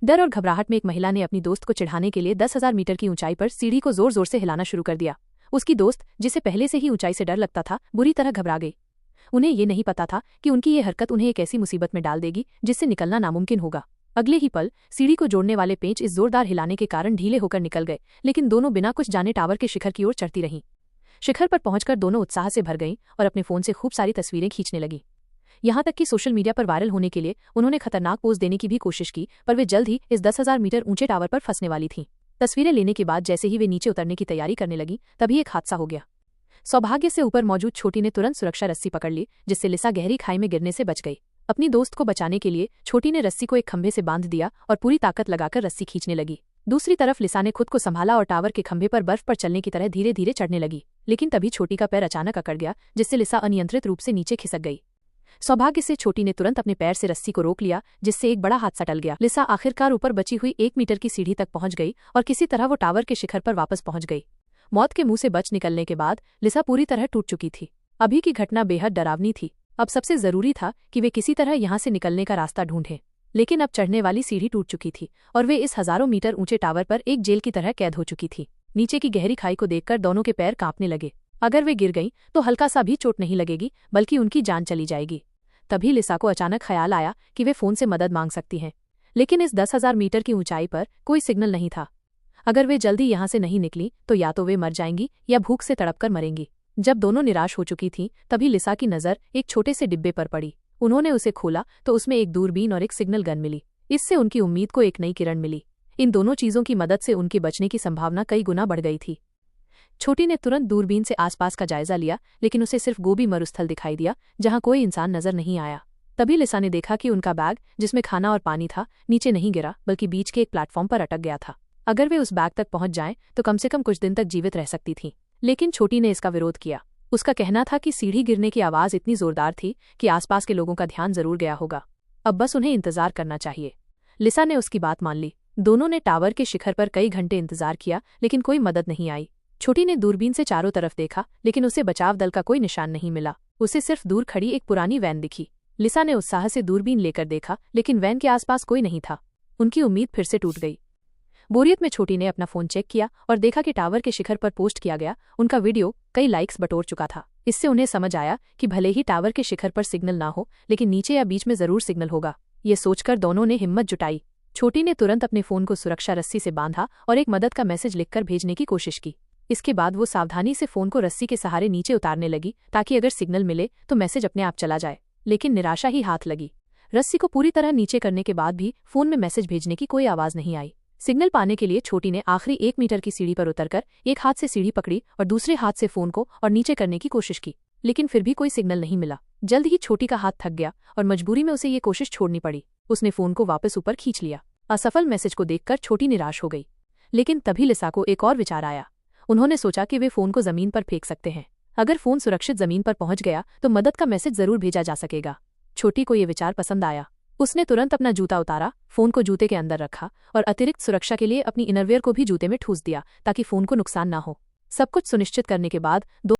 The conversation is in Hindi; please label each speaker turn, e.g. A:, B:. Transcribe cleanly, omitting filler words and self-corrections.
A: डर और घबराहट में एक महिला ने अपनी दोस्त को चिढ़ाने के लिए 10,000 मीटर की ऊंचाई पर सीढ़ी को जोर जोर से हिलाना शुरू कर दिया। उसकी दोस्त, जिसे पहले से ही ऊंचाई से डर लगता था, बुरी तरह घबरा गई। उन्हें ये नहीं पता था कि उनकी ये हरकत उन्हें एक ऐसी मुसीबत में डाल देगी जिससे निकलना नामुमकिन होगा। अगले ही पल सीढ़ी को जोड़ने वाले पेंच इस जोरदार हिलाने के कारण ढीले होकर निकल गए, लेकिन दोनों बिना कुछ जाने टावर के शिखर की ओर चढ़ती रहीं। शिखर पर पहुंचकर दोनों उत्साह से भर गईं और अपने फोन से खूब सारी तस्वीरें खींचने लगीं। यहां तक कि सोशल मीडिया पर वायरल होने के लिए उन्होंने खतरनाक पोज देने की भी कोशिश की, पर वे जल्द ही इस 10,000 मीटर ऊंचे टावर पर फंसने वाली थीं। तस्वीरें लेने के बाद जैसे ही वे नीचे उतरने की तैयारी करने लगी, तभी एक हादसा हो गया। सौभाग्य से ऊपर मौजूद छोटी ने तुरंत सुरक्षा रस्सी पकड़ ली, जिससे लिसा गहरी खाई में गिरने से बच गई। अपनी दोस्त को बचाने के लिए छोटी ने रस्सी को एक खंभे से बांध दिया और पूरी ताकत लगाकर रस्सी खींचने लगी। दूसरी तरफ लिसा ने खुद को संभाला और टावर के खंभे पर बर्फ पर चलने की तरह धीरे धीरे चढ़ने लगी, लेकिन तभी छोटी का पैर अचानक अकड़ गया, जिससे लिसा अनियंत्रित रूप से नीचे खिसक गई। सौभाग्य से छोटी ने तुरंत अपने पैर से रस्सी को रोक लिया, जिससे एक बड़ा हादसा टल गया। लिसा आखिरकार ऊपर बची हुई 1 मीटर की सीढ़ी तक पहुंच गई और किसी तरह वो टावर के शिखर पर वापस पहुंच गई। मौत के मुंह से बच निकलने के बाद लिसा पूरी तरह टूट चुकी थी। अभी की घटना बेहद डरावनी थी। अब सबसे जरूरी था कि वे किसी तरह यहां से निकलने का रास्ता ढूंढें, लेकिन अब चढ़ने वाली सीढ़ी टूट चुकी थी और वे इस हजारों मीटर ऊंचे टावर पर एक जेल की तरह कैद हो चुकी थी। नीचे की गहरी खाई को देखकर दोनों के पैर कांपने लगे। अगर वे गिर गईं तो हल्का सा भी चोट नहीं लगेगी, बल्कि उनकी जान चली जाएगी। तभी लिसा को अचानक ख्याल आया कि वे फोन से मदद मांग सकती हैं, लेकिन इस 10,000 मीटर की ऊंचाई पर कोई सिग्नल नहीं था। अगर वे जल्दी यहां से नहीं निकली तो या तो वे मर जाएंगी या भूख से तड़पकर मरेंगी। जब दोनों निराश हो चुकी थीं, तभी लिसा की नज़र एक छोटे से डिब्बे पर पड़ी। उन्होंने उसे खोला तो उसमें एक दूरबीन और एक सिग्नल गन मिली। इससे उनकी उम्मीद को एक नई किरण मिली। इन दोनों चीजों की मदद से उनके बचने की संभावना कई गुना बढ़ गई थी। छोटी ने तुरंत दूरबीन से आसपास का जायजा लिया, लेकिन उसे सिर्फ गोभी मरुस्थल दिखाई दिया, जहां कोई इंसान नजर नहीं आया। तभी लिसा ने देखा कि उनका बैग, जिसमें खाना और पानी था, नीचे नहीं गिरा बल्कि बीच के एक प्लेटफॉर्म पर अटक गया था। अगर वे उस बैग तक पहुंच जाएं तो कम से कम कुछ दिन तक जीवित रह सकती थीं, लेकिन छोटी ने इसका विरोध किया। उसका कहना था कि सीढ़ी गिरने की आवाज इतनी जोरदार थी कि आसपास के लोगों का ध्यान जरूर गया होगा। अब बस उन्हें इंतजार करना चाहिए। लिसा ने उसकी बात मान ली। दोनों ने टावर के शिखर पर कई घंटे इंतजार किया, लेकिन कोई मदद नहीं आई। छोटी ने दूरबीन से चारों तरफ देखा, लेकिन उसे बचाव दल का कोई निशान नहीं मिला। उसे सिर्फ दूर खड़ी एक पुरानी वैन दिखी। लिसा ने उत्साह से दूरबीन लेकर देखा, लेकिन वैन के आसपास कोई नहीं था। उनकी उम्मीद फिर से टूट गई। बोरियत में छोटी ने अपना फोन चेक किया और देखा कि टावर के शिखर पर पोस्ट किया गया उनका वीडियो कई लाइक्स बटोर चुका था। इससे उन्हें समझ आया कि भले ही टावर के शिखर पर सिग्नल ना हो, लेकिन नीचे या बीच में जरूर सिग्नल होगा। ये सोचकर दोनों ने हिम्मत जुटाई। छोटी ने तुरंत अपने फोन को सुरक्षा रस्सी से बांधा और एक मदद का मैसेज लिखकर भेजने की कोशिश की। इसके बाद वो सावधानी से फोन को रस्सी के सहारे नीचे उतारने लगी, ताकि अगर सिग्नल मिले तो मैसेज अपने आप चला जाए। लेकिन निराशा ही हाथ लगी। रस्सी को पूरी तरह नीचे करने के बाद भी फोन में मैसेज भेजने की कोई आवाज नहीं आई। सिग्नल पाने के लिए छोटी ने आखिरी 1 मीटर की सीढ़ी पर उतरकर एक हाथ से सीढ़ी पकड़ी और दूसरे हाथ से फोन को और नीचे करने की कोशिश की, लेकिन फिर भी कोई सिग्नल नहीं मिला। जल्द ही छोटी का हाथ थक गया और मजबूरी में उसे ये कोशिश छोड़नी पड़ी। उसने फोन को वापस ऊपर खींच लिया। असफल मैसेज को देखकर छोटी निराश हो गई, लेकिन तभी लिसा को एक और विचार आया। उन्होंने सोचा कि वे फोन को जमीन पर फेंक सकते हैं। अगर फोन सुरक्षित जमीन पर पहुंच गया तो मदद का मैसेज जरूर भेजा जा सकेगा। छोटी को ये विचार पसंद आया। उसने तुरंत अपना जूता उतारा, फोन को जूते के अंदर रखा और अतिरिक्त सुरक्षा के लिए अपनी इनरवियर को भी जूते में ठूस दिया, ताकि फोन को नुकसान ना हो। सब कुछ सुनिश्चित करने के बाद